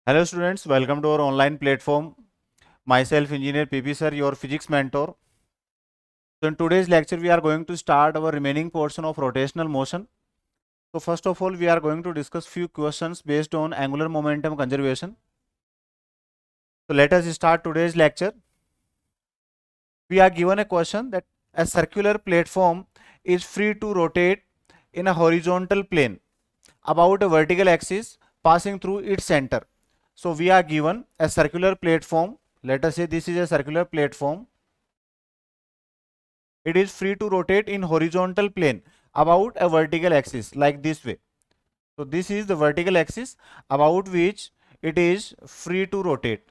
Hello students, welcome to our online platform. Myself Engineer PP sir, your physics mentor. So in today's lecture we are going to start our remaining portion of rotational motion. So first of all we are going to discuss few questions based on angular momentum conservation. So let us start today's lecture. We are given a question that a circular platform is free to rotate in a horizontal plane about a vertical axis passing through its center. So we are given a circular platform. Let us say this is a circular platform. It is free to rotate in horizontal plane about a vertical axis like this way. So this is the vertical axis about which it is free to rotate.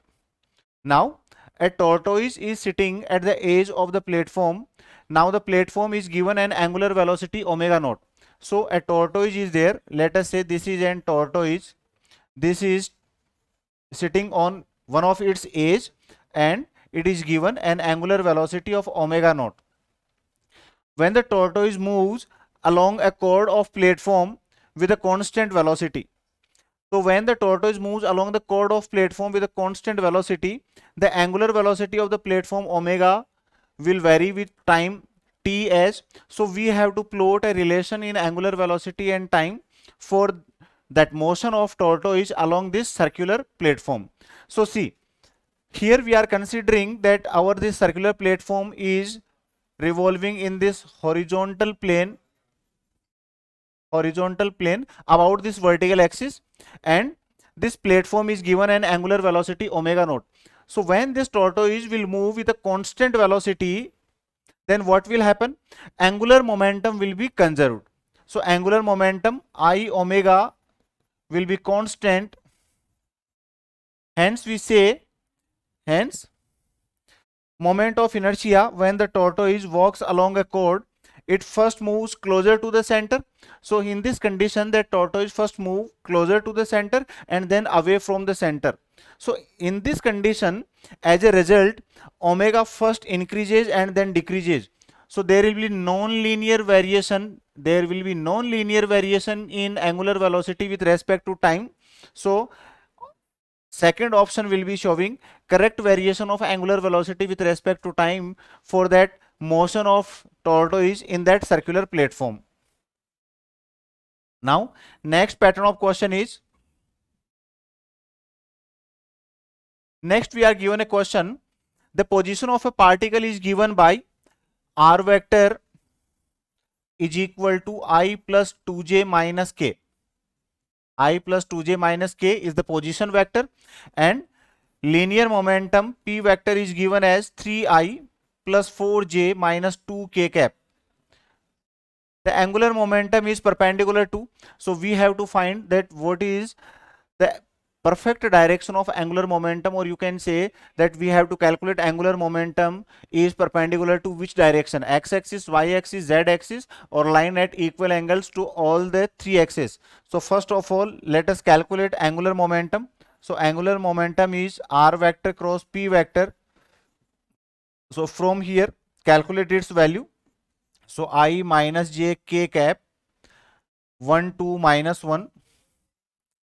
Now a tortoise is sitting at the edge of the platform. Now the platform is given an angular velocity omega naught. So a tortoise is there. Let us say this is an tortoise. This is sitting on one of its edge and it is given an angular velocity of omega naught. When the tortoise moves along a chord of platform with a constant velocity. So when the tortoise moves along the chord of platform with a constant velocity, the angular velocity of the platform omega will vary with time ts. So we have to plot a relation in angular velocity and time for that motion of tortoise along this circular platform. So see, here we are considering that our this circular platform is revolving in this horizontal plane about this vertical axis, and this platform is given an angular velocity omega naught. So when this tortoise will move with a constant velocity, then what will happen? Angular momentum will be conserved. So angular momentum I omega will be constant. Hence we say, hence moment of inertia when the tortoise walks along a chord, it first moves closer to the center. So in this condition, the tortoise first move closer to the center and then away from the center. So in this condition, as a result, omega first increases and then decreases. So there will be non-linear variation. There will be non-linear variation in angular velocity with respect to time. So second option will be showing correct variation of angular velocity with respect to time for that motion of tortoise in that circular platform. Now next pattern of question is, next we are given a question. The position of a particle is given by r vector is equal to I plus 2j minus k. I plus 2j minus k is the position vector, and linear momentum p vector is given as 3I plus 4j minus 2k cap. The angular momentum is perpendicular to, so we have to find that what is the perfect direction of angular momentum, or you can say that we have to calculate angular momentum is perpendicular to which direction, x-axis, y-axis, z-axis, or line at equal angles to all the three axes. So first of all, let us calculate angular momentum. So angular momentum is r vector cross p vector. So from here calculate its value. So I minus j k cap 1 2 minus 1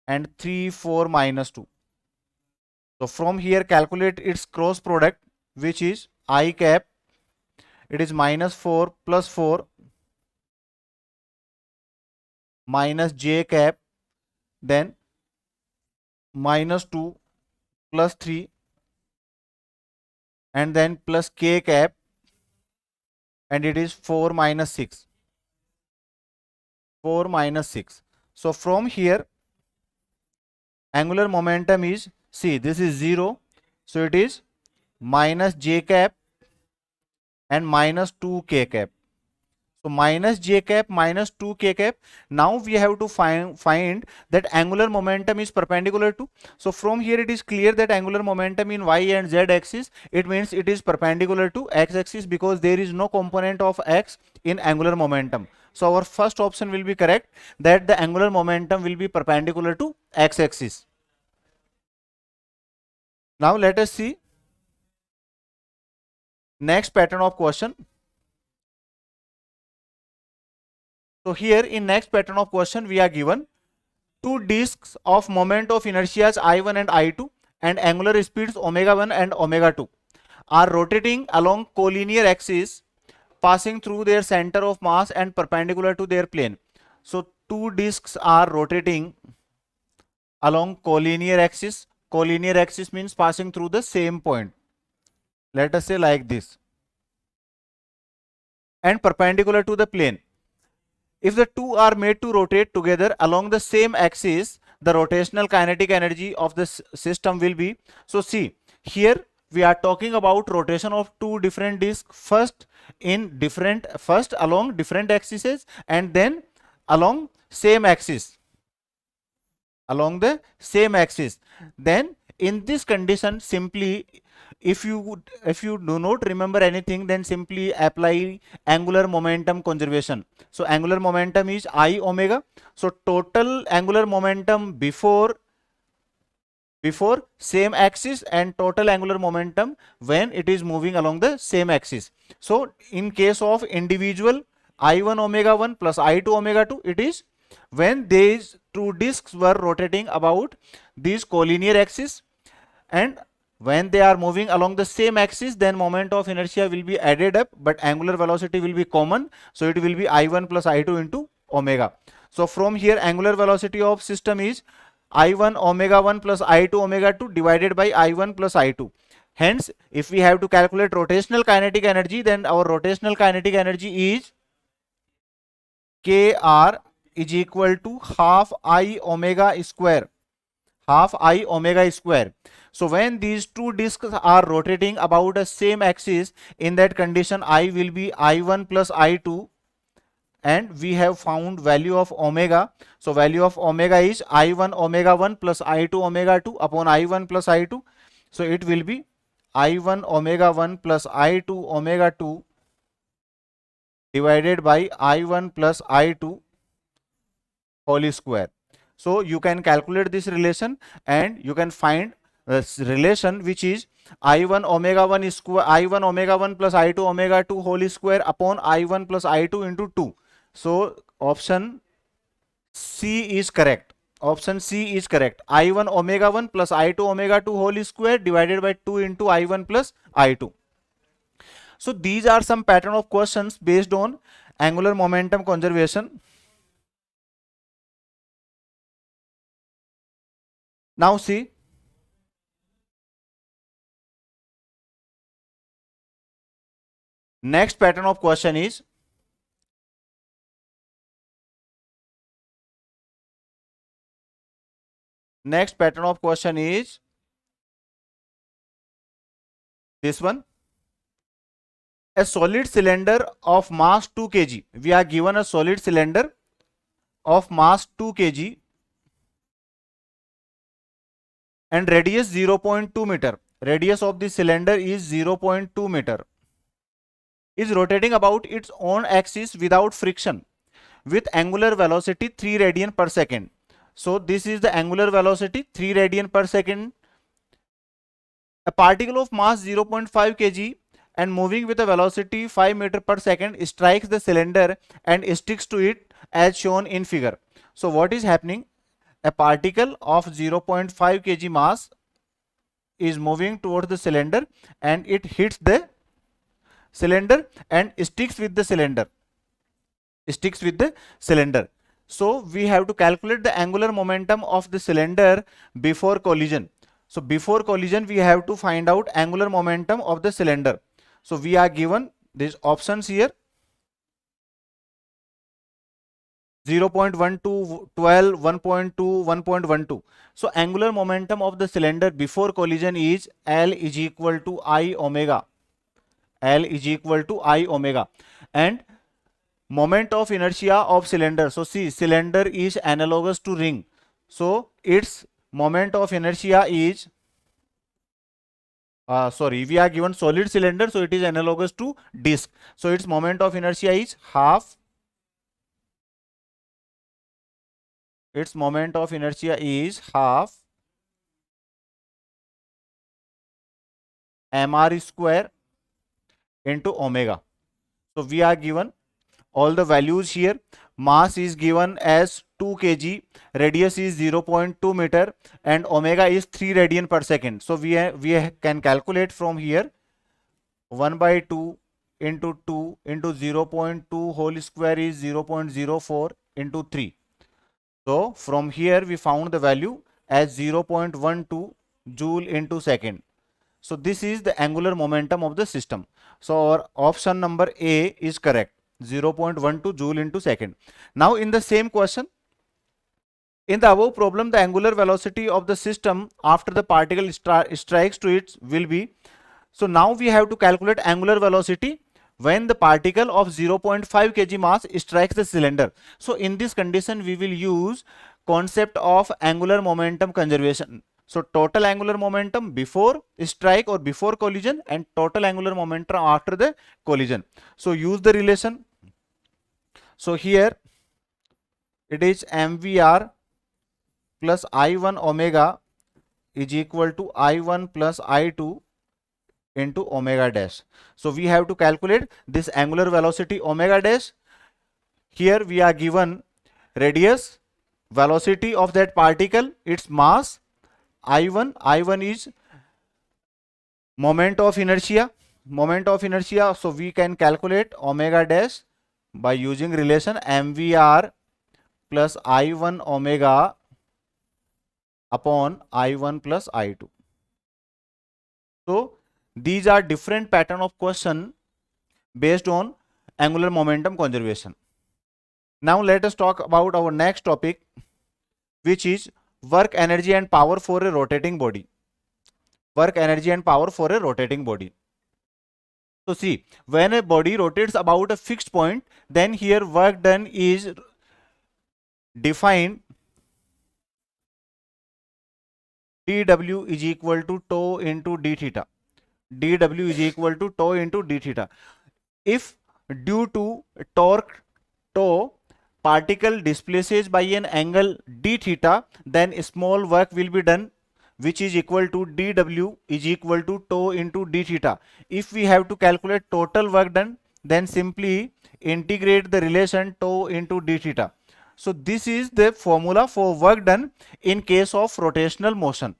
and 3 4 minus 2. So from here calculate its cross product, which is I cap, it is minus 4 plus 4 minus j cap, then minus 2 plus 3 and then plus k cap, and it is 4 minus 6. 4 minus 6. So from here angular momentum is, see this is 0, so it is minus j cap and minus 2k cap. So minus j cap minus 2k cap. Now we have to find that angular momentum is perpendicular to. So from here it is clear that angular momentum in y and z axis, it means it is perpendicular to x axis because there is no component of x in angular momentum. So our first option will be correct, that the angular momentum will be perpendicular to x axis. Now let us see next pattern of question. So here in next pattern of question we are given two disks of moment of inertia I1 and I2 and angular speeds omega 1 and omega 2 are rotating along collinear axis passing through their center of mass and perpendicular to their plane. So two disks are rotating along collinear axis. Collinear axis means passing through the same point. Let us say like this. And perpendicular to the plane. If the two are made to rotate together along the same axis, the rotational kinetic energy of the system will be. So see, here we are talking about rotation of two different disks, first along different axes and then along same axis. Along the same axis. Then in this condition, simply if you do not remember anything, then simply apply angular momentum conservation. So angular momentum is I omega. So total angular momentum before same axis and total angular momentum when it is moving along the same axis. So in case of individual I1 omega 1 plus I2 omega 2, it is when these two disks were rotating about these collinear axis, and when they are moving along the same axis, then moment of inertia will be added up, but angular velocity will be common. So it will be I1 plus I2 into omega. So from here, angular velocity of system is I1 omega 1 plus I2 omega 2 divided by I1 plus I2. Hence, if we have to calculate rotational kinetic energy, then our rotational kinetic energy is Kr is equal to half I omega square. Half I omega square. So when these two disks are rotating about the same axis, in that condition I will be I1 plus I2, and we have found value of omega. So value of omega is I1 omega 1 plus I2 omega 2 upon I1 plus I2. So it will be I1 omega 1 plus I2 omega 2 divided by I1 plus I2 whole square. So you can calculate this relation and you can find this relation, which is I1 omega 1 square, I1 omega 1 plus I2 omega 2 whole square upon I1 plus I2 into 2. So option C is correct. Option C is correct. I1 omega 1 plus I2 omega 2 whole square divided by 2 into I1 plus I2. So these are some pattern of questions based on angular momentum conservation. Now see, next pattern of question is this one. A solid cylinder of mass 2 kg. We are given a solid cylinder of mass 2 kg and radius 0.2 meter. Radius of the cylinder is 0.2 meter. Is rotating about its own axis without friction with angular velocity 3 radian per second. So this is the angular velocity 3 radian per second. A particle of mass 0.5 kg and moving with a velocity 5 meter per second strikes the cylinder and sticks to it as shown in figure. So what is happening? A particle of 0.5 kg mass is moving towards the cylinder and it hits the cylinder and sticks with the cylinder. So we have to calculate the angular momentum of the cylinder before collision. So before collision, we have to find out angular momentum of the cylinder. So we are given these options here: 0.12, 12, 1.2, 1.12. So angular momentum of the cylinder before collision is L is equal to I omega. L is equal to I omega. And moment of inertia of cylinder. So see, cylinder is analogous to ring. So its moment of inertia is we are given solid cylinder, so it is analogous to disc. So its moment of inertia is half. Its moment of inertia is half mr square into omega. So we are given all the values here. Mass is given as 2 kg, radius is 0.2 meter, and omega is 3 radian per second. So we can calculate from here 1 by 2 into 2 into 0.2 whole square is 0.04 into 3. So from here we found the value as 0.12 joule into second. So this is the angular momentum of the system. So our option number A is correct, 0.12 joule into second. Now in the same question, in the above problem, the angular velocity of the system after the particle strikes to it will be. So now we have to calculate angular velocity when the particle of 0.5 kg mass strikes the cylinder. So in this condition, we will use concept of angular momentum conservation. So total angular momentum before strike or before collision and total angular momentum after the collision. So use the relation. So here it is mvr plus I1 omega is equal to I1 plus I2 into omega dash. So we have to calculate this angular velocity omega dash. Here we are given radius, velocity of that particle, its mass, I1 is moment of inertia. So we can calculate omega dash by using relation mvr plus I1 omega upon I1 plus I2. So these are different pattern of question based on angular momentum conservation. Now let us talk about our next topic, which is work, energy and power for a rotating body. Work, energy and power for a rotating body. So see, when a body rotates about a fixed point, then here work done is defined dw is equal to tau into d theta. dw is equal to tau into d theta. If due to torque tau particle displaces by an angle d theta, then small work will be done, which is equal to dw is equal to tau into d theta. If we have to calculate total work done, then simply integrate the relation tau into d theta. So this is the formula for work done in case of rotational motion.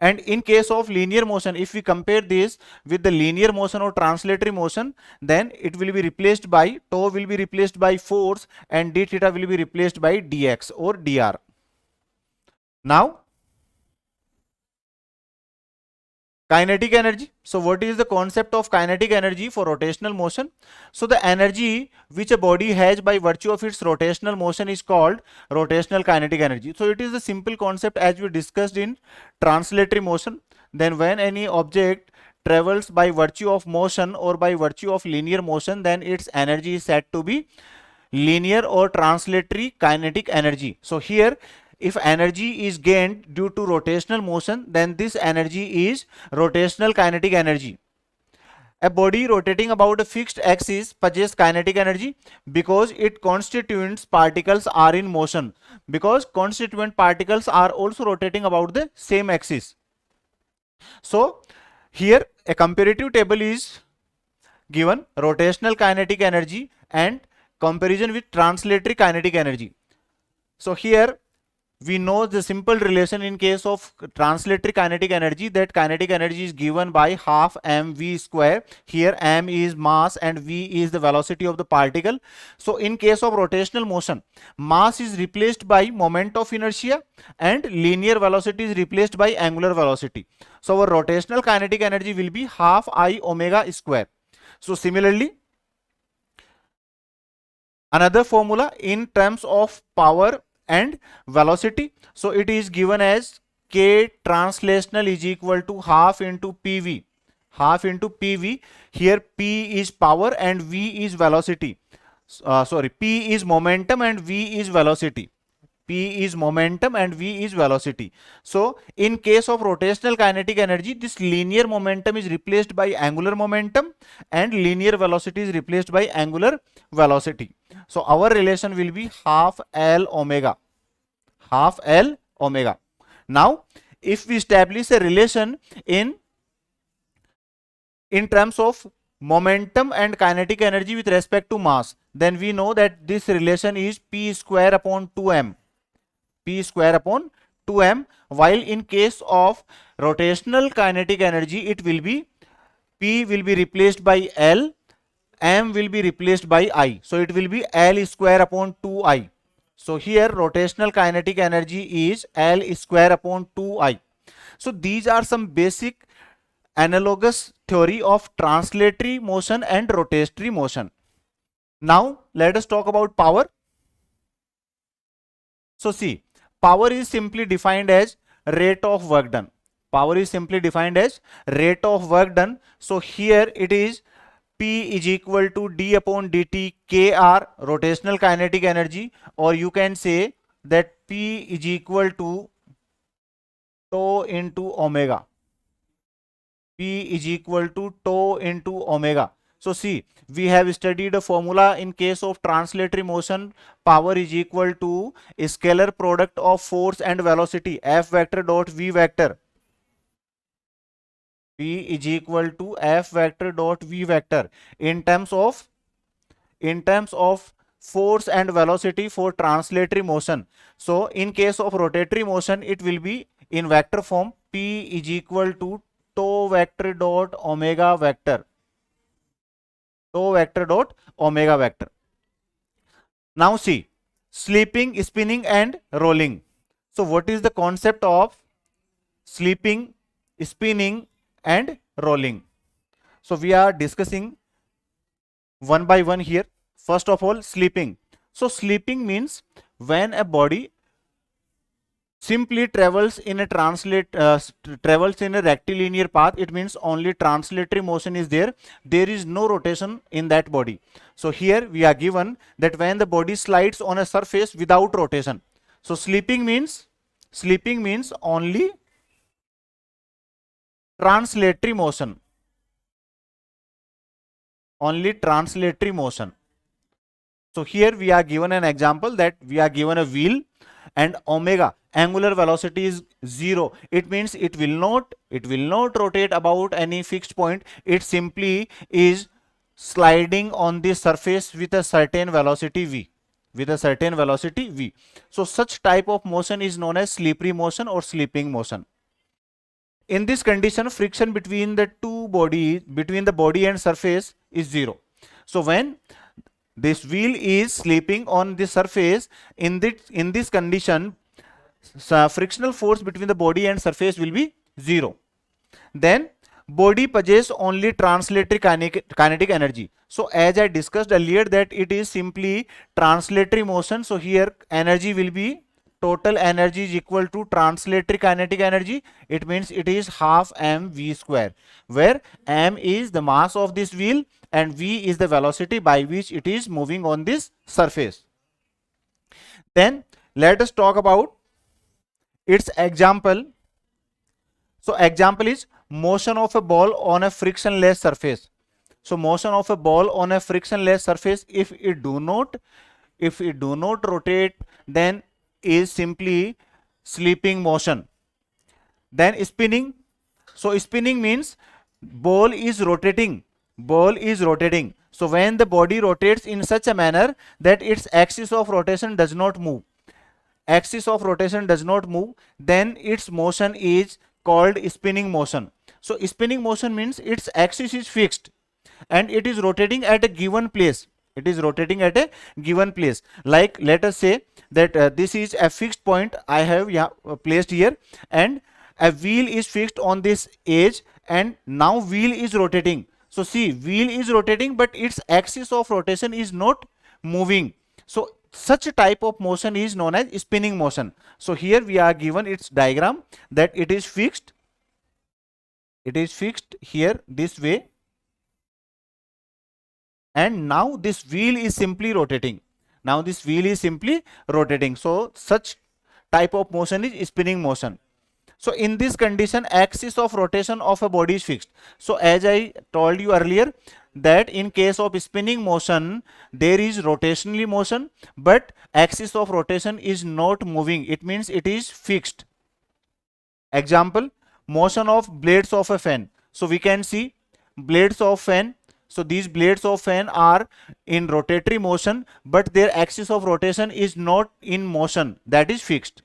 And in case of linear motion, if we compare this with the linear motion or translatory motion, then it will be replaced by, tau will be replaced by force and d theta will be replaced by dx or dr. Now, kinetic energy. So what is the concept of kinetic energy for rotational motion? So the energy which a body has by virtue of its rotational motion is called rotational kinetic energy. So it is a simple concept as we discussed in translatory motion. Then when any object travels by virtue of motion or by virtue of linear motion, then its energy is said to be linear or translatory kinetic energy. So here, if energy is gained due to rotational motion, then this energy is rotational kinetic energy. A body rotating about a fixed axis possesses kinetic energy because its constituent particles are in motion. Because constituent particles are also rotating about the same axis. So here a comparative table is given, rotational kinetic energy and comparison with translatory kinetic energy. So here we know the simple relation in case of translatory kinetic energy, that kinetic energy is given by half mv square. Here m is mass and v is the velocity of the particle. So in case of rotational motion, mass is replaced by moment of inertia and linear velocity is replaced by angular velocity. So our rotational kinetic energy will be half I omega square. So similarly, another formula in terms of power and velocity. So it is given as K translational is equal to half into PV. Half into PV. Here P is power and V is velocity. P is momentum and V is velocity. P is momentum and V is velocity. So in case of rotational kinetic energy, this linear momentum is replaced by angular momentum and linear velocity is replaced by angular velocity. So our relation will be half L omega. Half L omega. Now, if we establish a relation in terms of momentum and kinetic energy with respect to mass, then we know that this relation is P square upon 2m. P square upon 2m, while in case of rotational kinetic energy, it will be P will be replaced by L, M will be replaced by I. So it will be L square upon 2I. So here rotational kinetic energy is L square upon 2I. So these are some basic analogous theory of translatory motion and rotatory motion. Now let us talk about power. So see, power is simply defined as rate of work done. Power is simply defined as rate of work done. So here it is P is equal to d upon dt kr, rotational kinetic energy, or you can say that P is equal to tau into omega. P is equal to tau into omega. So see, we have studied a formula in case of translatory motion. Power is equal to a scalar product of force and velocity, F vector dot V vector. P is equal to F vector dot V vector in terms of force and velocity for translatory motion. So in case of rotatory motion, it will be in vector form. P is equal to tau vector dot omega vector. Tau vector dot omega vector. Now see, sleeping, spinning and rolling. So what is the concept of sleeping, spinning and rolling? So we are discussing one by one here. First of all, sleeping. So sleeping means when a body simply travels in a rectilinear path. It means only translatory motion is there. There is no rotation in that body. So here we are given that when the body slides on a surface without rotation. So sleeping means only translatory motion. Only translatory motion. So here we are given an example that we are given a wheel and omega, angular velocity, is 0. It means it will not rotate about any fixed point. It simply is sliding on the surface with a certain velocity v. So such type of motion is known as slippery motion or sleeping motion. In this condition, friction between the body and surface is 0. So when this wheel is sleeping on the surface, in this condition, frictional force between the body and surface will be 0. Then body possesses only translatory kinetic energy. So as I discussed earlier that it is simply translatory motion. So here energy will be, total energy is equal to translatory kinetic energy. It means it is half mv square, where m is the mass of this wheel and v is the velocity by which it is moving on this surface. Then let us talk about its example. So example is motion of a ball on a frictionless surface. So motion of a ball on a frictionless surface, if it do not rotate, then is simply sleeping motion. Then spinning. So spinning means ball is rotating. So when the body rotates in such a manner that its axis of rotation does not move, then its motion is called spinning motion. So spinning motion means its axis is fixed and it is rotating at a given place. Like let us say that this is a fixed point I have placed here, and a wheel is fixed on this edge, and now wheel is rotating. So see, wheel is rotating but its axis of rotation is not moving. So such a type of motion is known as spinning motion. So here we are given its diagram that it is fixed here this way, and now this wheel is simply rotating. So such type of motion is spinning motion. So in this condition, axis of rotation of a body is fixed. So as I told you earlier that in case of spinning motion, there is rotationally motion, but axis of rotation is not moving. It means it is fixed. Example, motion of blades of a fan. So we can see blades of fan. So these blades of fan are in rotatory motion, but their axis of rotation is not in motion, that is fixed.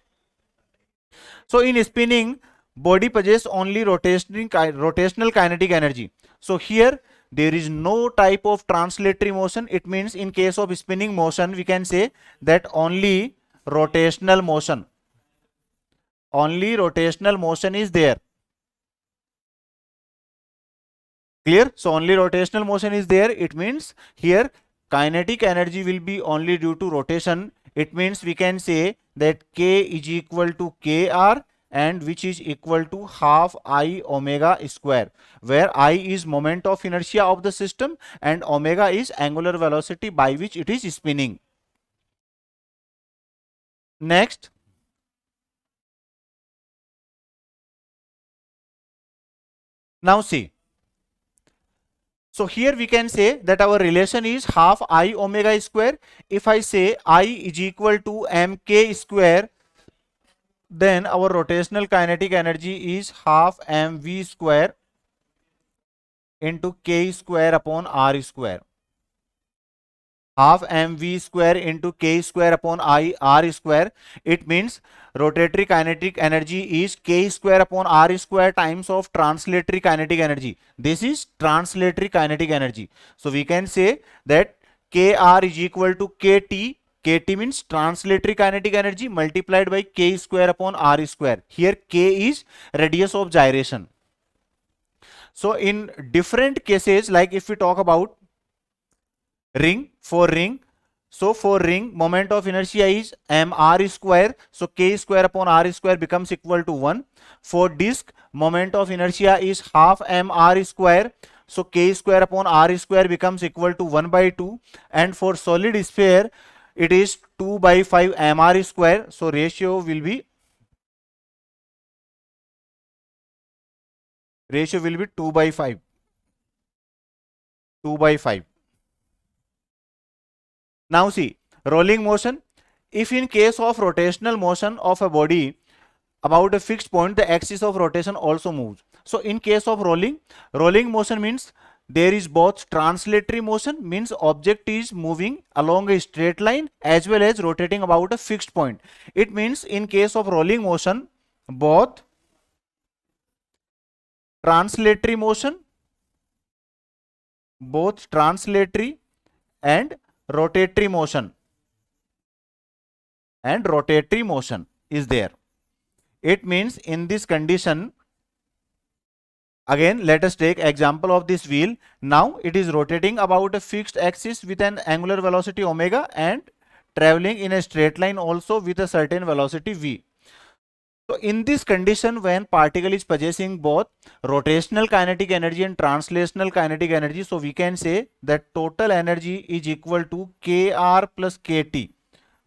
So in spinning, body possesses only rotational kinetic energy. So here there is no type of translatory motion. It means in case of spinning motion, we can say that only rotational motion. Only rotational motion is there. Clear? So only rotational motion is there. It means here kinetic energy will be only due to rotation. It means we can say that K is equal to KR, and which is equal to half I omega square, where I is moment of inertia of the system and omega is angular velocity by which it is spinning. Next, now see. So here we can say that our relation is half I omega square. If I say I is equal to mk square, then our rotational kinetic energy is half mv square into k square upon r square. Half mv square into k square upon I r square. It means rotatory kinetic energy is k square upon r square times of translatory kinetic energy. This is translatory kinetic energy. So we can say that kr is equal to kt. Kt means translatory kinetic energy multiplied by k square upon r square. Here k is radius of gyration. So in different cases, like if we talk about ring, for ring, so for ring moment of inertia is mr square, so k square upon r square becomes equal to 1. For disc moment of inertia is half mr square, so k square upon r square becomes equal to 1 by 2. And for solid sphere it is 2 by 5 mr square, so ratio will be 2 by 5. 2 by 5. Now see, rolling motion. If in case of rotational motion of a body about a fixed point, the axis of rotation also moves. So in case of rolling motion means there is both translatory motion, means object is moving along a straight line, as well as rotating about a fixed point. It means in case of rolling motion, both translatory motion, both translatory and rotatory motion is there. It means in this condition, again let us take example of this wheel. Now it is rotating about a fixed axis with an angular velocity omega and traveling in a straight line also with a certain velocity v. So in this condition, when particle is possessing both rotational kinetic energy and translational kinetic energy, so we can say that total energy is equal to kr plus kt,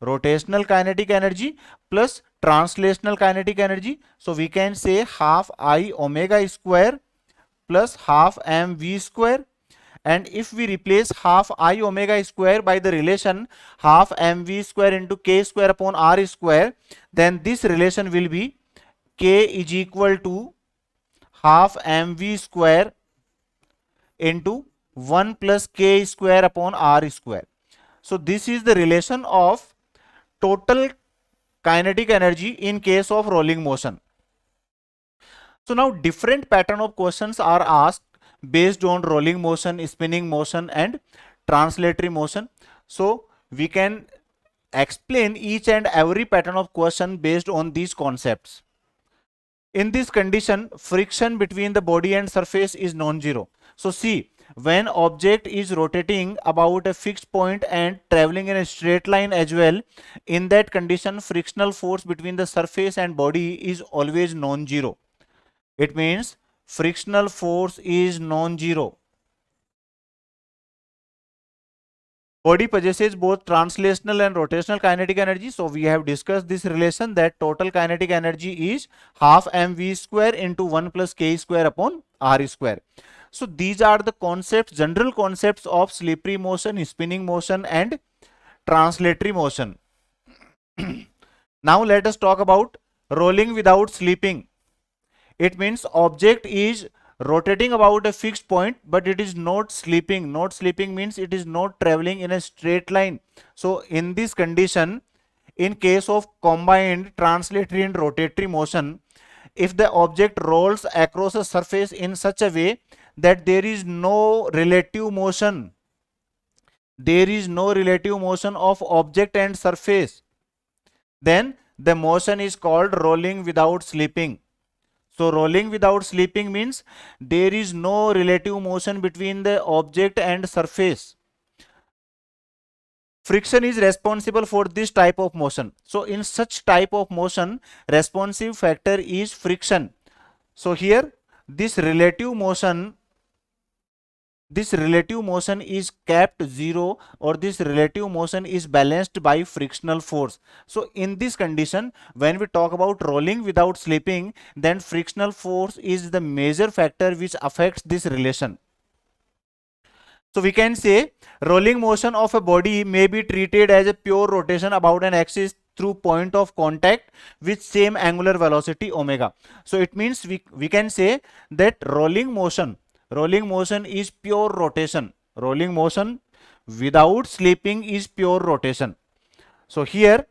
rotational kinetic energy plus translational kinetic energy. So we can say half I omega square plus half mv square. And if we replace half I omega square by the relation half mv square into k square upon r square, then this relation will be k is equal to half mv square into 1 plus k square upon r square. So this is the relation of total kinetic energy in case of rolling motion. So now different pattern of questions are asked based on rolling motion, spinning motion and translatory motion. So we can explain each and every pattern of question based on these concepts. In this condition, friction between the body and surface is non-zero. So see, when object is rotating about a fixed point and traveling in a straight line as well, in that condition frictional force between the surface and body is always non-zero. It means frictional force is non-zero. Body possesses both translational and rotational kinetic energy. So we have discussed this relation that total kinetic energy is half mv square into 1 plus k square upon r square. So these are the concepts, general concepts of slippery motion, spinning motion and translatory motion. Now let us talk about rolling without slipping. It means object is rotating about a fixed point, but it is not sleeping. Not sleeping means it is not traveling in a straight line. So in this condition, in case of combined translatory and rotatory motion, if the object rolls across a surface in such a way that there is no relative motion, of object and surface, then the motion is called rolling without slipping. So rolling without slipping means there is no relative motion between the object and surface. Friction is responsible for this type of motion. So in such type of motion, responsive factor is friction. So here this relative motion is kept zero, or this relative motion is balanced by frictional force. So in this condition, when we talk about rolling without slipping, then frictional force is the major factor which affects this relation. So we can say rolling motion of a body may be treated as a pure rotation about an axis through point of contact with same angular velocity omega. So it means we can say that rolling motion is pure rotation. Rolling motion without slipping is pure rotation. So here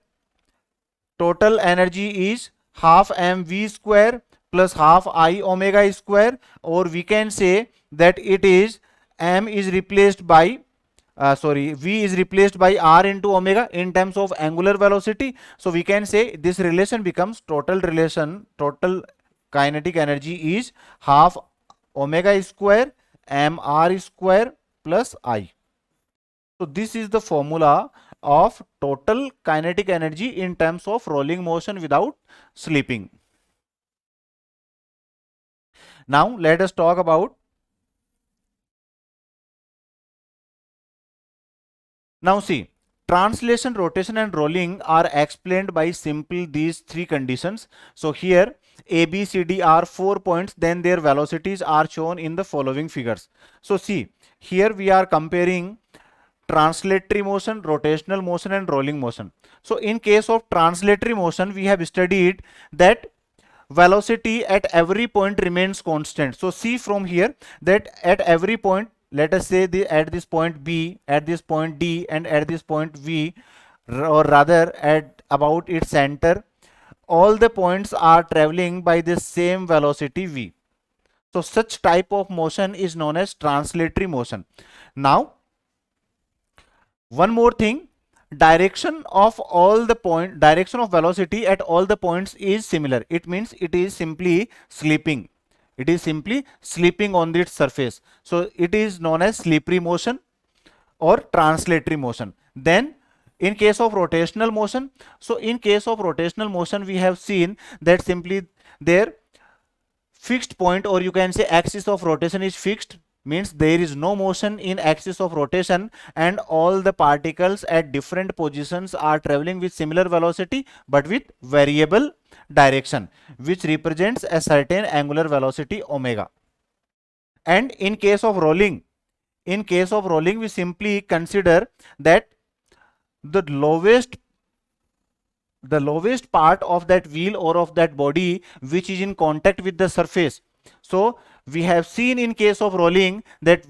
total energy is half mv square plus half I omega square, or we can say that it is m is replaced by v is replaced by r into omega in terms of angular velocity. So we can say this relation becomes total kinetic energy is half omega square mr square plus I. So this is the formula of total kinetic energy in terms of rolling motion without slipping. Now let us talk about. Now see, translation, rotation and rolling are explained by simple these three conditions. So here A, B, C, D are 4 points, then their velocities are shown in the following figures. So see, here we are comparing translatory motion, rotational motion and rolling motion. So in case of translatory motion, we have studied that velocity at every point remains constant. So see from here that at every point, let us say at this point B, at this point D and at this point V, or rather at about its center, all the points are traveling by the same velocity V. So such type of motion is known as translatory motion. Now one more thing, direction of velocity at all the points is similar. It means it is simply slipping. It is simply slipping on its surface. So it is known as slippery motion or translatory motion. Then in case of rotational motion, we have seen that simply their fixed point, or you can say axis of rotation is fixed, means there is no motion in axis of rotation and all the particles at different positions are traveling with similar velocity but with variable direction, which represents a certain angular velocity omega. And in case of rolling, we simply consider that the lowest part of that wheel or of that body which is in contact with the surface. So we have seen in case of rolling that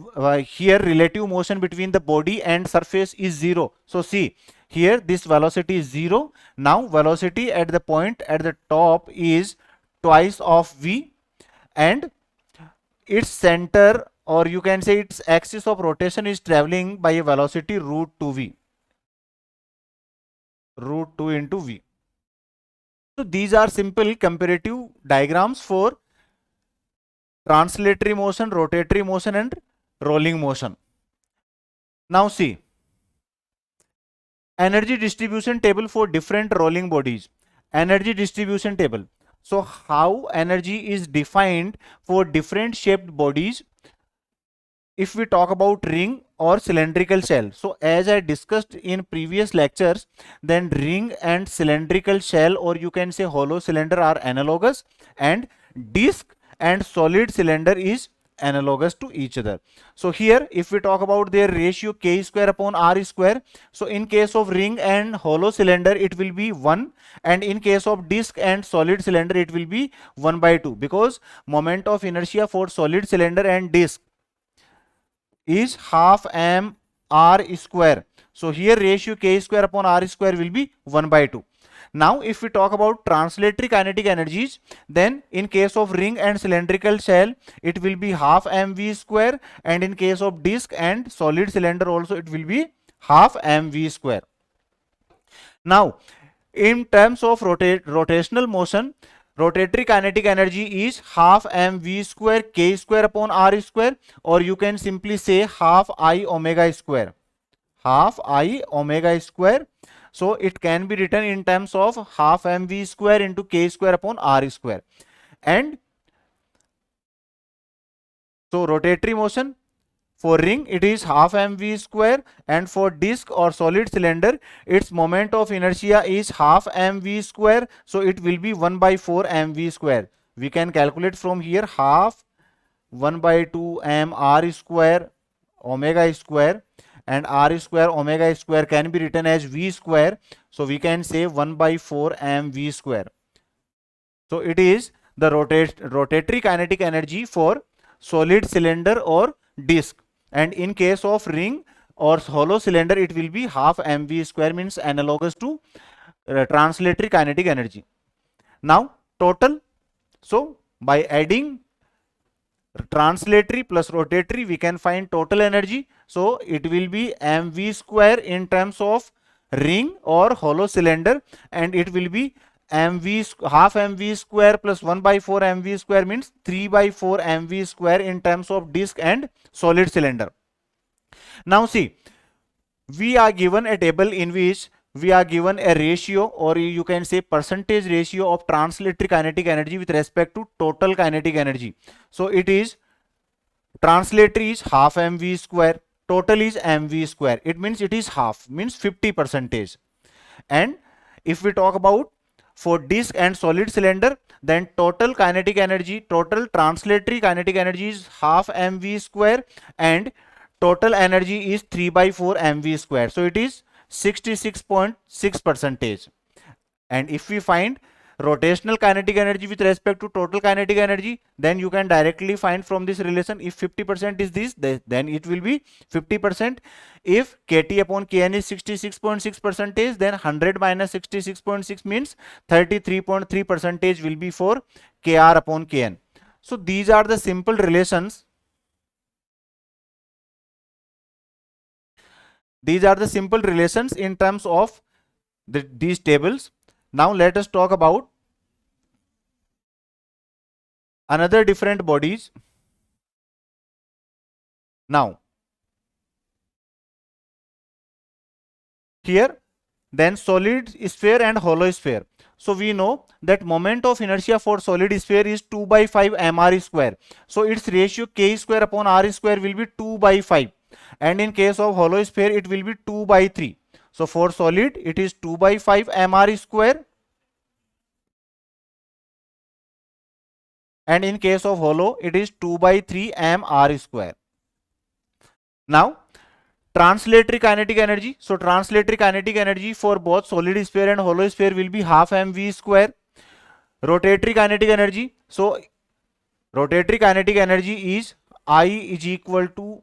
here relative motion between the body and surface is zero. So see, here this velocity is zero. Now velocity at the point at the top is twice of v, and its center, or you can say its axis of rotation, is traveling by a velocity root 2v, root 2 into v. So these are simple comparative diagrams for translatory motion, rotatory motion and rolling motion. Now see, energy distribution table for different rolling bodies. Energy distribution table. So how energy is defined for different shaped bodies if we talk about ring or cylindrical shell. So as I discussed in previous lectures, then ring and cylindrical shell, or you can say hollow cylinder, are analogous, and disc and solid cylinder is analogous to each other. So here if we talk about their ratio k square upon r square, so in case of ring and hollow cylinder it will be 1, and in case of disc and solid cylinder it will be 1 by 2, because moment of inertia for solid cylinder and disc is half m r square. So here ratio k square upon r square will be 1 by 2. Now if we talk about translatory kinetic energies, then in case of ring and cylindrical shell it will be half mv square, and in case of disc and solid cylinder also it will be half mv square. Now in terms of rotational motion, rotatory kinetic energy is half mv square k square upon r square, or you can simply say half I omega square, half I omega square. So it can be written in terms of half mv square into k square upon r square. And so rotatory motion for ring it is half mv square, and for disc or solid cylinder its moment of inertia is half mv square, so it will be 1 by 4 mv square. We can calculate from here half 1 by 2 m r square omega square, and r square omega square can be written as v square, so we can say 1 by 4 m v square. So it is the rotatory kinetic energy for solid cylinder or disc, and in case of ring or hollow cylinder it will be half mv square, means analogous to translatory kinetic energy. Now total, so by adding translatory plus rotatory we can find total energy. So it will be mv square in terms of ring or hollow cylinder, and it will be half mv square plus 1 by 4 mv square, means 3 by 4 mv square in terms of disc and solid cylinder. Now see, we are given a table in which we are given a ratio, or you can say percentage ratio of translatory kinetic energy with respect to total kinetic energy. So it is translatory is half mv square, total is mv square. It means it is half, means 50%. And if we talk about for disc and solid cylinder, then total kinetic energy, total translatory kinetic energy is half mv square, and total energy is 3 by 4 mv square. So it is 66.6%. And if we find rotational kinetic energy with respect to total kinetic energy, then you can directly find from this relation, if 50% is this, then it will be 50%. If kt upon kn is 66.6%, then 100 minus 66.6 means 33.3% will be for kr upon kn. So these are the simple relations. These are the simple relations in terms of these tables. Now let us talk about another different bodies. Now here then solid sphere and hollow sphere. So we know that moment of inertia for solid sphere is 2 by 5 mr square. So its ratio k square upon r square will be 2 by 5. And in case of hollow sphere it will be 2 by 3. So for solid it is 2 by 5 mr square, and in case of hollow it is 2 by 3 mr square. Now translatory kinetic energy. So translatory kinetic energy for both solid sphere and hollow sphere will be half mv square. Rotatory kinetic energy. So rotatory kinetic energy is I is equal to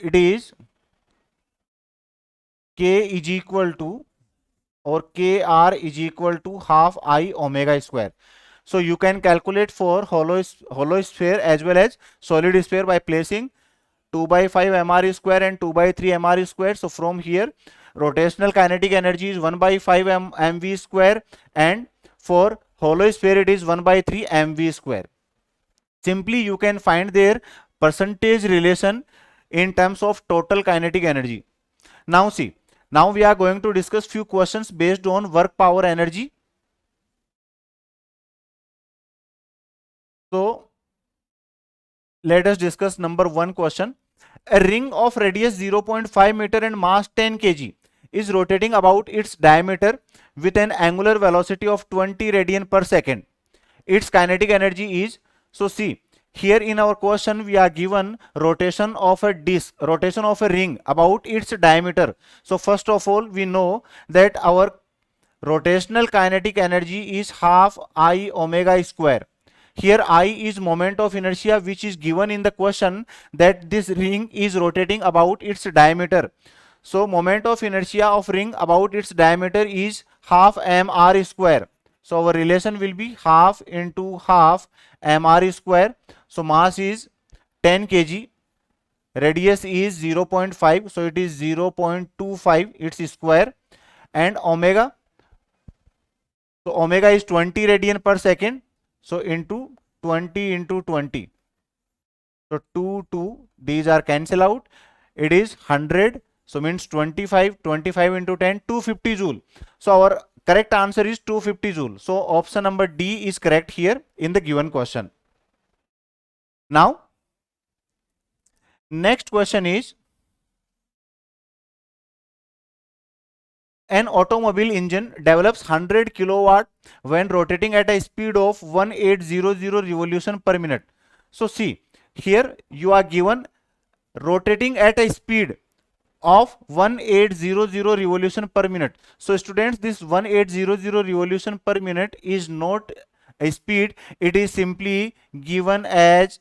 it is k is equal to, or kr is equal to half I omega square. So you can calculate for hollow sphere as well as solid sphere by placing 2 by 5 mr square and 2 by 3 mr square. So from here rotational kinetic energy is 1 by 5 mv square, and for hollow sphere it is 1 by 3 mv square. Simply you can find their percentage relation in terms of total kinetic energy. Now see, now we are going to discuss few questions based on work power energy. So let us discuss number 1 question. A ring of radius 0.5 meter and mass 10 kg is rotating about its diameter with an angular velocity of 20 radian per second. Its kinetic energy is, so see, here in our question we are given rotation of a disc, rotation of a ring about its diameter. So first of all we know that our rotational kinetic energy is half I omega square. Here I is moment of inertia which is given in the question, that this ring is rotating about its diameter. So moment of inertia of ring about its diameter is half mr square. So our relation will be half into half mr square. So mass is 10 kg, radius is 0.5, so it is 0.25 its square, and omega, so omega is 20 radian per second, so into 20 into 20, so 2 these are cancel out, it is 100, so means 25 into 10, 250 joule. So our correct answer is 250 joule. So option number D is correct here in the given question. Now next question is, an automobile engine develops 100 kilowatt when rotating at a speed of 1800 revolution per minute. So see, here you are given rotating at a speed of 1800 revolution per minute. So students, this 1800 revolution per minute is not a speed, it is simply given as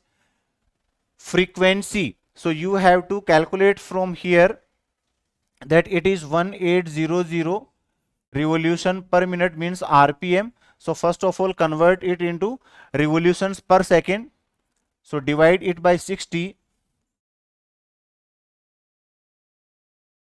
frequency. So you have to calculate from here that it is 1800 revolution per minute means rpm. So first of all convert it into revolutions per second, so divide it by 60,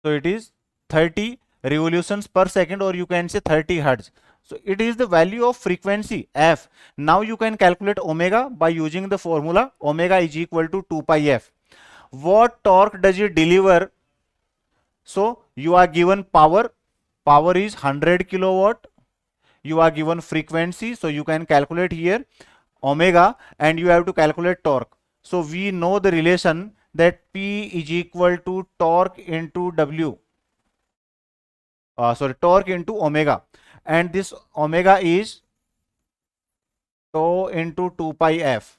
so it is 30 revolutions per second, or you can say 30 hertz. So it is the value of frequency f. Now you can calculate omega by using the formula omega is equal to 2 pi f. What torque does it deliver? So you are given power is 100 kilowatt, you are given frequency, so you can calculate here omega, and you have to calculate torque. So we know the relation that P is equal to torque into W, torque into omega, and this omega is tau into 2 pi f.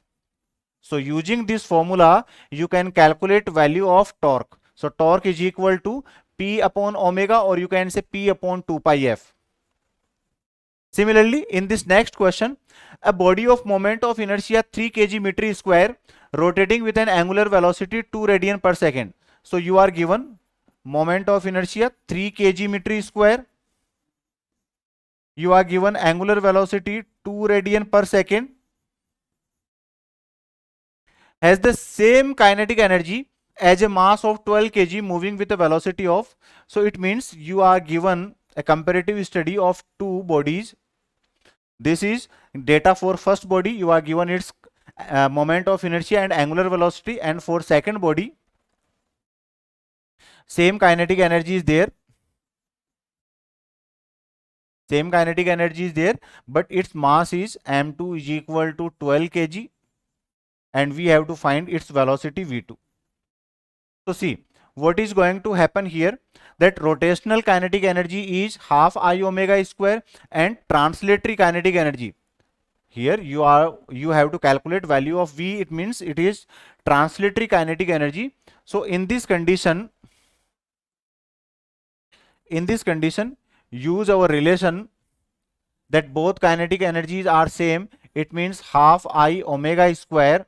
So using this formula you can calculate value of torque. So torque is equal to P upon omega, or you can say P upon 2 pi f. Similarly, in this next question, a body of moment of inertia 3 kg meter square rotating with an angular velocity 2 radian per second. So you are given moment of inertia 3 kg meter square, you are given angular velocity 2 radian per second, has the same kinetic energy as a mass of 12 kg moving with a velocity of, so it means you are given a comparative study of two bodies. This is data for first body, you are given its moment of inertia and angular velocity, and for second body same kinetic energy is there, but its mass is m2 is equal to 12 kg, and we have to find its velocity v2. So see what is going to happen here, that rotational kinetic energy is half I omega square, and translatory kinetic energy, here you have to calculate value of v, it means it is translatory kinetic energy. So in this condition use our relation that both kinetic energies are same, it means half I omega square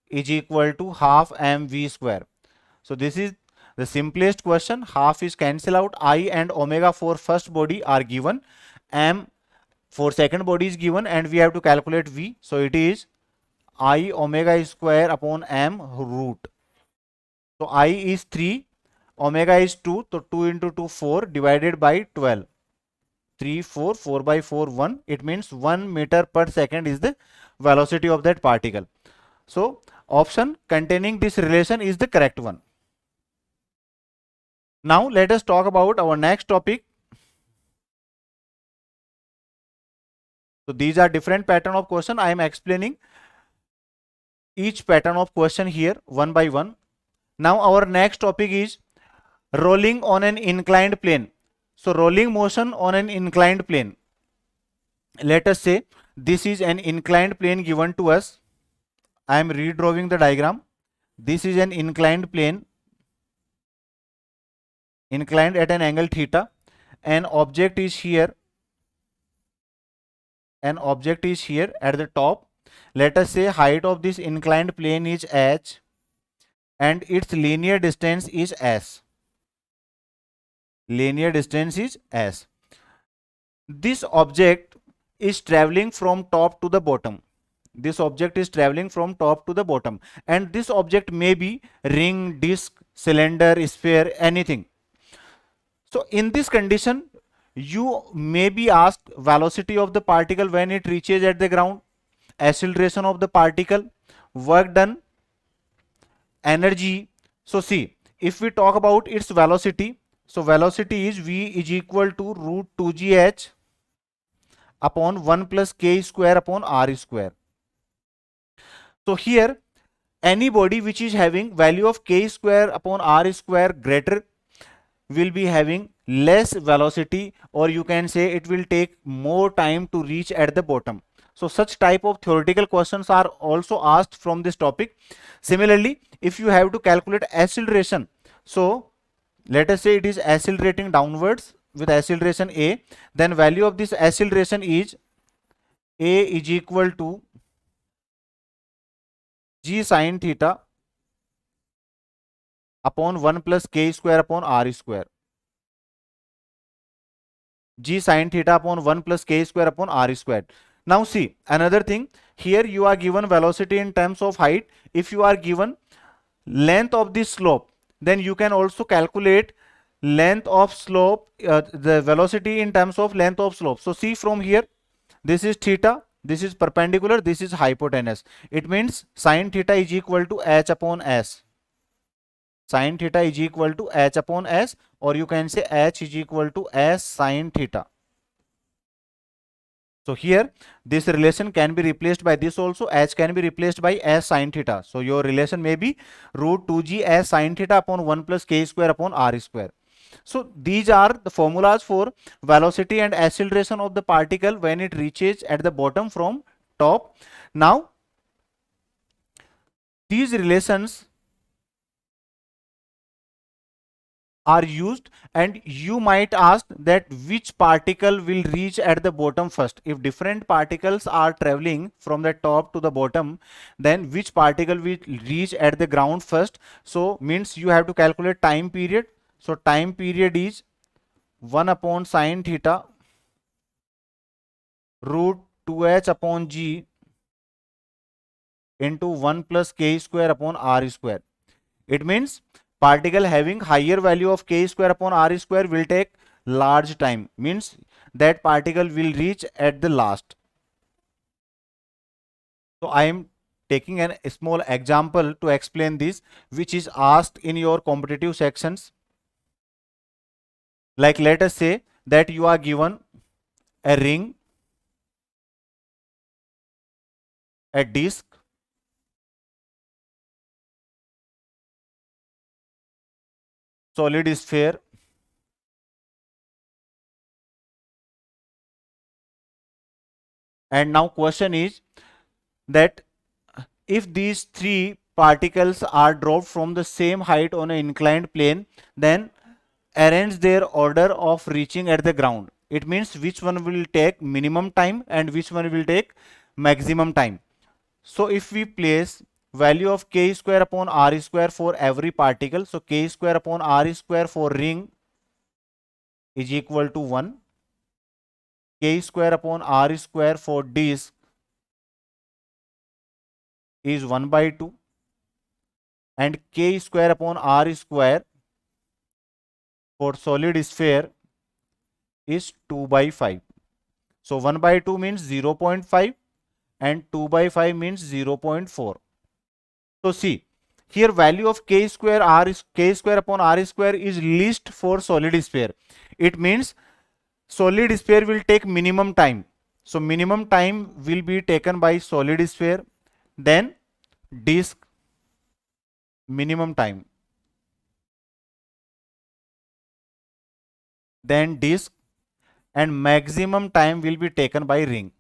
is equal to half mv square. So this is the simplest question, half is cancel out, I and omega for first body are given, m for second body is given, and we have to calculate v, so it is I omega square upon m root. So I is 3, omega is 2, so 2 into 2 4 divided by 12, 3 4 4 by 4 1, it means 1 meter per second is the velocity of that particle. So option containing this relation is the correct one. Now let us talk about our next topic. So these are different pattern of question, I am explaining each pattern of question here one by one. Now our next topic is rolling on an inclined plane. So rolling motion on an inclined plane. Let us say this is an inclined plane given to us. I am redrawing the diagram. This is an inclined plane, inclined at an angle theta. An object is here. An object is here at the top. Let us say height of this inclined plane is h and its linear distance is s. Linear distance is s. This object is traveling from top to the bottom. This object is traveling from top to the bottom, and this object may be ring, disc, cylinder, sphere, anything. So in this condition, you may be asked velocity of the particle when it reaches at the ground, acceleration of the particle, work done, energy. So see, if we talk about its velocity, so velocity is v is equal to root 2gh upon 1 plus k square upon r square. So here any body which is having value of k square upon r square greater will be having less velocity, or you can say it will take more time to reach at the bottom. So such type of theoretical questions are also asked from this topic. Similarly, if you have to calculate acceleration, so let us say it is accelerating downwards with acceleration a, then value of this acceleration is a is equal to g sin theta upon 1 plus k square upon r square. G sin theta upon 1 plus k square upon r square. Now see another thing, here you are given velocity in terms of height. If you are given length of this slope, then you can also calculate length of slope, the velocity in terms of length of slope. So see from here, this is theta, this is perpendicular, this is hypotenuse. It means sin theta is equal to h upon s. Sin theta is equal to h upon s, or you can say h is equal to s sin theta. So here this relation can be replaced by this also, h can be replaced by s sin theta. So your relation may be root 2g s sin theta upon 1 plus k square upon r square. So these are the formulas for velocity and acceleration of the particle when it reaches at the bottom from top. Now these relations are used, and you might ask that which particle will reach at the bottom first. If different particles are traveling from the top to the bottom, then which particle will reach at the ground first? So means you have to calculate time period. So time period is 1 upon sin theta root 2h upon g into 1 plus k square upon r square. It means particle having higher value of k square upon r square will take large time, means that particle will reach at the last. So I am taking a small example to explain this, which is asked in your competitive sections. Like let us say that you are given a ring, a disc, solid sphere, and now question is that if these three particles are dropped from the same height on an inclined plane, then arrange their order of reaching at the ground. It means which one will take minimum time and which one will take maximum time. So if we place value of k square upon r square for every particle, so k square upon r square for ring is equal to 1, k square upon r square for disc is 1 by 2, and k square upon r square for solid sphere is 2 by 5. So 1 by 2 means 0.5 and 2 by 5 means 0.4. So see, here value of k square upon r square is least for solid sphere. It means solid sphere will take minimum time. So minimum time will be taken by solid sphere, then disc minimum time, then disc, and maximum time will be taken by ring.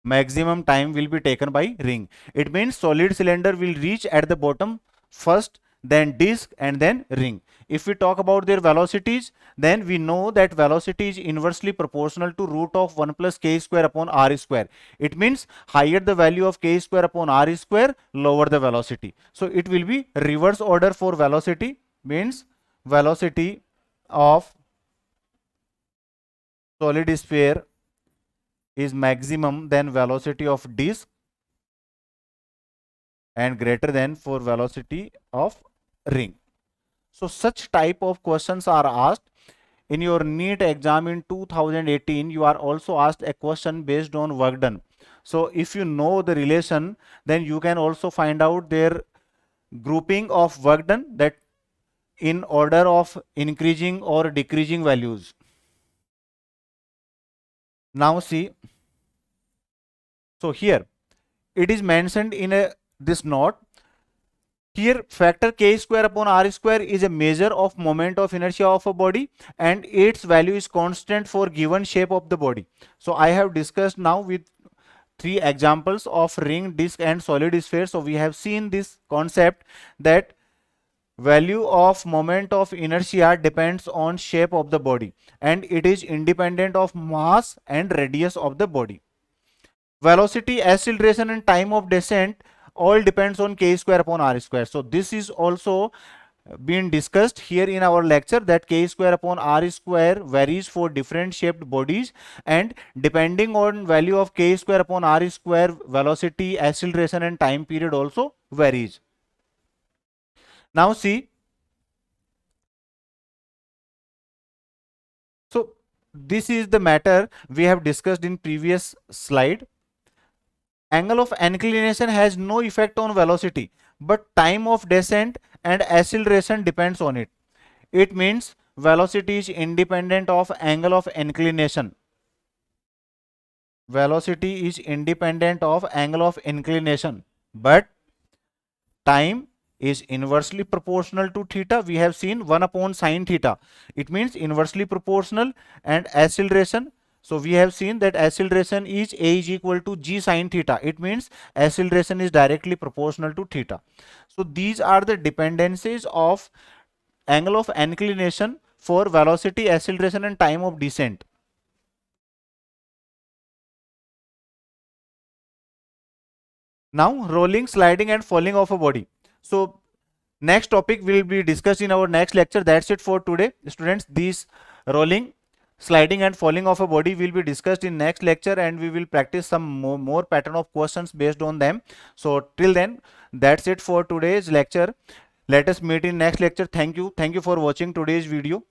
maximum time will be taken by ring. It means solid cylinder will reach at the bottom first, then disc, and then ring. If we talk about their velocities, then we know that velocity is inversely proportional to root of 1 plus k square upon r square. It means higher the value of k square upon r square, lower the velocity. So it will be reverse order for velocity, means velocity of solid sphere is maximum than velocity of disk and greater than for velocity of ring. So such type of questions are asked. In your NEET exam in 2018, you are also asked a question based on work done. So if you know the relation, then you can also find out their grouping of work done, that in order of increasing or decreasing values. Now see, so here it is mentioned in this note. Here factor k square upon r square is a measure of moment of inertia of a body, and its value is constant for given shape of the body. So I have discussed now with 3 examples of ring, disc and solid sphere. So we have seen this concept that value of moment of inertia depends on shape of the body, and it is independent of mass and radius of the body. Velocity, acceleration and time of descent all depends on k square upon r square. So this is also been discussed here in our lecture, that k square upon r square varies for different shaped bodies, and depending on value of k square upon r square, velocity, acceleration and time period also varies. Now see, so this is the matter we have discussed in previous slide. Angle of inclination has no effect on velocity, but time of descent and acceleration depends on it. It means velocity is independent of angle of inclination. Velocity is independent of angle of inclination, but time is inversely proportional to theta. We have seen 1 upon sine theta. It means inversely proportional. And acceleration, so we have seen that acceleration is a is equal to g sine theta. It means acceleration is directly proportional to theta. So these are the dependencies of angle of inclination for velocity, acceleration and time of descent. Now rolling, sliding and falling of a body. So next topic will be discussed in our next lecture. That's it for today, students. These rolling, sliding and falling of a body will be discussed in next lecture, and we will practice some more pattern of questions based on them. So till then, that's it for today's lecture. Let us meet in next lecture. Thank you for watching today's video.